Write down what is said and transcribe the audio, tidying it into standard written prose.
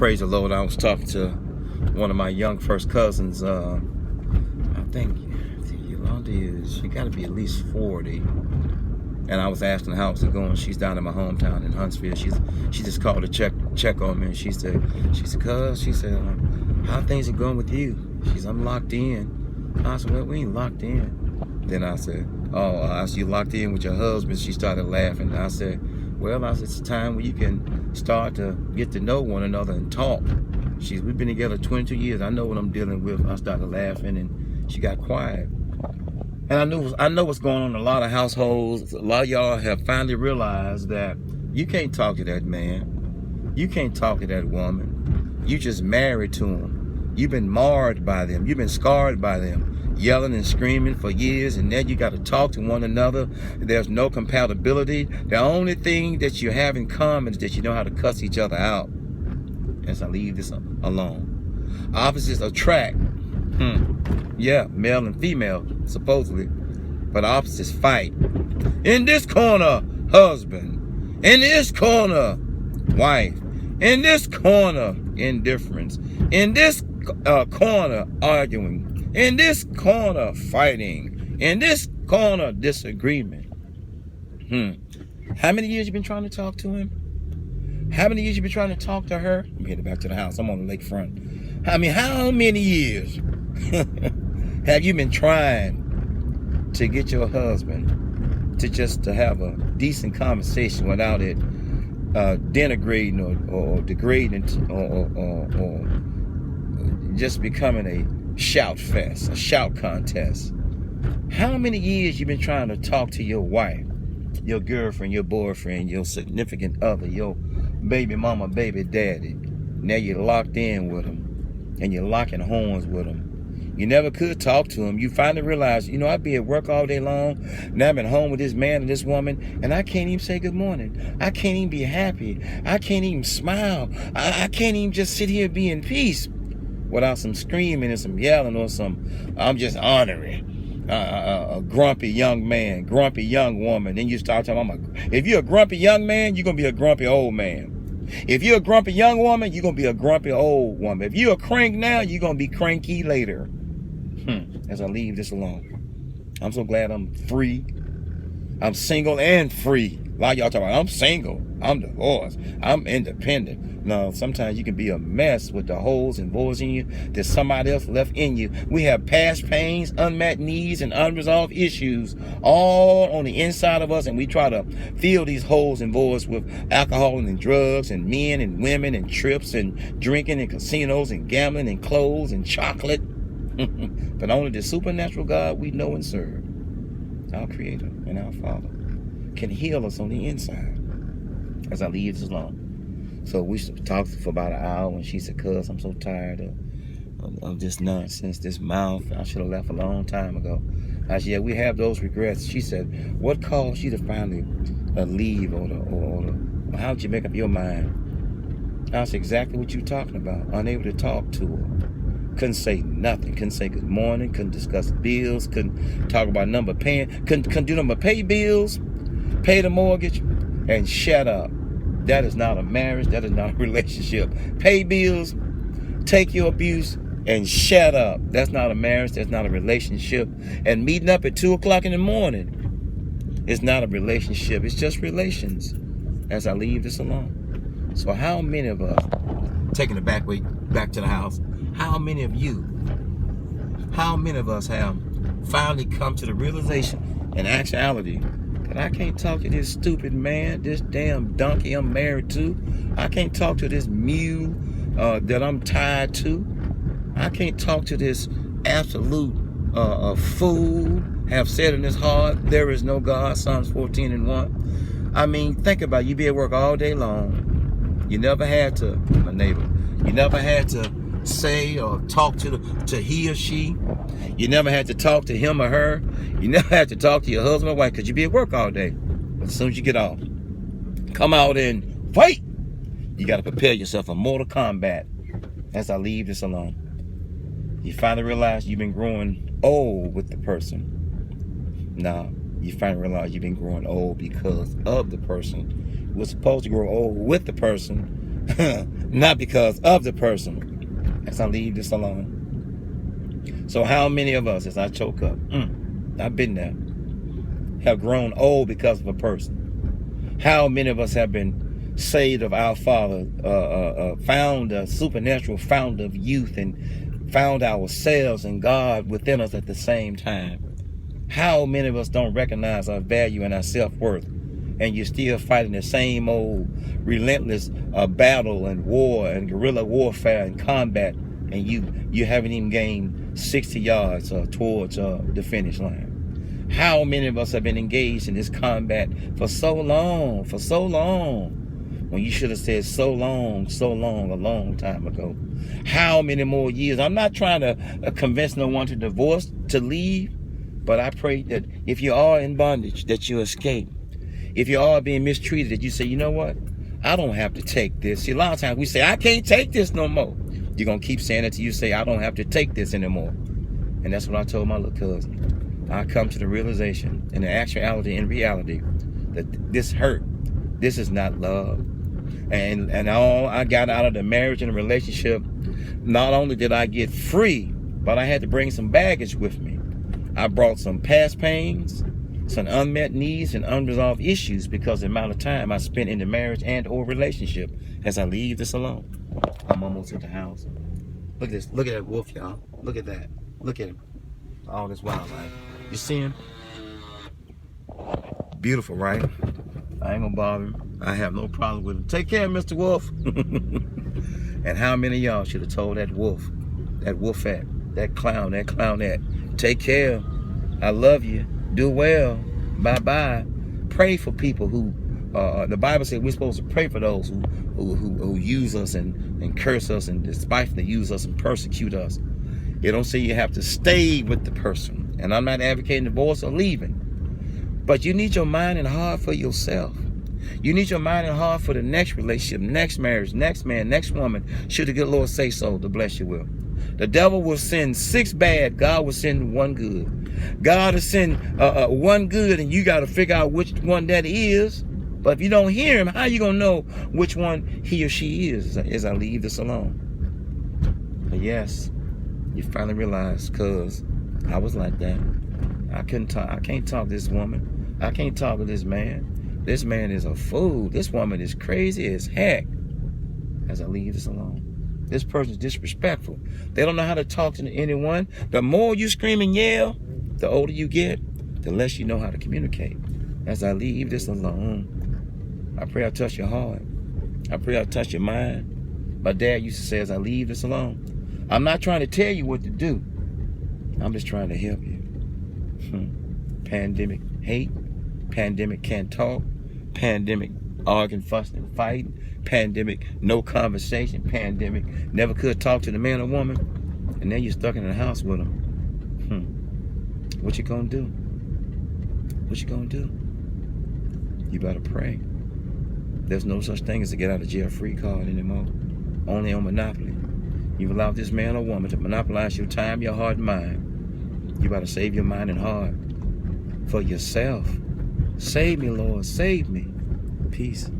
Praise the Lord. I was talking to one of my young first cousins. I think Yolanda she got to be at least 40. And I was asking how it's going. She's down in my hometown in Huntsville. She just called to check on me, and she said, cuz, she said, how things are going with you? She said, I'm locked in. I said, well, we ain't locked in. Then I said, oh, I said, you locked in with your husband? She started laughing. I said, well, it's a time where you can start to get to know one another and talk. We've been together 22 years. I know what I'm dealing with. I started laughing, and she got quiet. And I know what's going on in a lot of households. A lot of y'all have finally realized that you can't talk to that man. You can't talk to that woman. You just married to them. You've been marred by them. You've been scarred by them. Yelling and screaming for years, and then you got to talk to one another. There's no compatibility. The only thing that you have in common is that you know how to cuss each other out. As I leave this alone. Opposites attract. Yeah, male and female, supposedly. But opposites fight. In this corner, husband. In this corner, wife. In this corner, indifference. In this corner, arguing. In this corner, fighting. In this corner, disagreement. How many years you been trying to talk to him? How many years you been trying to talk to her? I'm headed back to the house. I'm on the lakefront. How many years have you been trying to get your husband to have a decent conversation without it denigrating or degrading or just becoming a shout fest, a shout contest? How many years you been trying to talk to your wife, your girlfriend, your boyfriend, your significant other, your baby mama, baby daddy? Now you're locked in with them, and you're locking horns with them. You never could talk to them. You finally realize, I'd be at work all day long. Now I've been home with this man and this woman, and I can't even say good morning. I can't even be happy. I can't even smile. I can't even just sit here and be in peace without some screaming and some yelling or some, I'm just honoring a grumpy young man, grumpy young woman. Then you start talking, if you're a grumpy young man, you're going to be a grumpy old man. If you're a grumpy young woman, you're going to be a grumpy old woman. If you're a crank now, you're going to be cranky later. As I leave this alone. I'm so glad I'm free. I'm single and free. A lot of y'all talking about, I'm single, I'm divorced, I'm independent. No, sometimes you can be a mess with the holes and voids in you that somebody else left in you. We have past pains, unmet needs, and unresolved issues all on the inside of us, and we try to fill these holes and voids with alcohol and drugs and men and women and trips and drinking and casinos and gambling and clothes and chocolate. But only the supernatural God we know and serve, our Creator and our Father, can heal us on the inside. As I leave this alone. So we talked for about an hour, and she said, cuz, I'm so tired of this nonsense, this mouth. I should have left a long time ago. I said, yeah, we have those regrets. She said, what caused you to finally leave or how did you make up your mind? That's exactly what you're talking about. Unable to talk to her. Couldn't say nothing. Couldn't say good morning. Couldn't discuss bills. Couldn't talk about number paying. Couldn't do number pay bills, pay the mortgage, and shut up. That is not a marriage. That is not a relationship. Pay bills, take your abuse, and shut up. That's not a marriage. That's not a relationship. And meeting up at 2 o'clock in the morning is not a relationship. It's just relations. As I leave this alone. So how many of us, taking the back way back to the house, how many of us have finally come to the realization and actuality that I can't talk to this stupid man, this damn donkey I'm married to. I can't talk to this mule that I'm tied to. I can't talk to this absolute fool, have said in his heart, there is no God, Psalms 14:1. I mean, think about it. You be at work all day long. You never had to, my neighbor, you never had to say or talk to he or she. You never had to talk to him or her. You never had to talk to your husband or wife because you be at work all day. But as soon as you get off, come out and fight. You got to prepare yourself for Mortal Kombat. As I leave this alone, you finally realize you've been growing old with the person. Now, you finally realize you've been growing old because of the person. You were supposed to grow old with the person, not because of the person, as I leave this alone. So how many of us, as I choke up, I've been there, have grown old because of a person? How many of us have been saved of our Father, found a supernatural fount of youth, and found ourselves and God within us at the same time? How many of us don't recognize our value and our self-worth, and you're still fighting the same old relentless battle and war and guerrilla warfare and combat, and you haven't even gained 60 yards towards the finish line? How many of us have been engaged in this combat for so long, when you should have said so long, a long time ago? How many more years? I'm not trying to convince no one to divorce, to leave, but I pray that if you are in bondage, that you escape. If you are being mistreated, that you say, you know what? I don't have to take this. See, a lot of times we say, I can't take this no more. You're going to keep saying it till you say, I don't have to take this anymore. And that's what I told my little cousin. I come to the realization, and the actuality and reality, that this hurt. This is not love. And all I got out of the marriage and the relationship, not only did I get free, but I had to bring some baggage with me. I brought some past pains, some unmet needs, and unresolved issues because of the amount of time I spent in the marriage and or relationship. As I leave this alone, I'm almost at the house. Look at this. Look at that wolf, y'all. Look at that. Look at him. All this wildlife. You see him? Beautiful, right? I ain't gonna bother him. I have no problem with him. Take care, Mr. Wolf. And how many of y'all should have told that wolfette, that clown, that clownette, take care. I love you. Do well. Bye-bye. Pray for people who, the Bible says we're supposed to pray for those who use us and curse us and despitefully use us and persecute us. It don't say you have to stay with the person. And I'm not advocating divorce or leaving. But you need your mind and heart for yourself. You need your mind and heart for the next relationship, next marriage, next man, next woman, should the good Lord say so, to bless you with. The devil will send 6 bad, God will send 1 good. God will send 1 good, and you got to figure out which one that is. But if you don't hear him, how you going to know which one he or she is as I leave this alone? But yes, you finally realize, because I was like that. I can't talk to this woman. I can't talk to this man. This man is a fool. This woman is crazy as heck. As I leave this alone. This person's disrespectful. They don't know how to talk to anyone. The more you scream and yell, the older you get, the less you know how to communicate. As I leave this alone, I pray I touch your heart. I pray I touch your mind. My dad used to say, as I leave this alone, I'm not trying to tell you what to do. I'm just trying to help you. Pandemic hate. Pandemic can't talk. Pandemic arguing, fussing, fighting. Pandemic no conversation. Pandemic never could talk to the man or woman. And now you're stuck in the house with them. What you gonna do? What you gonna do? You better pray. There's no such thing as a get out of jail free card anymore. Only on Monopoly. You've allowed this man or woman to monopolize your time, your heart, and mind. You better save your mind and heart for yourself. Save me, Lord. Save me. Peace.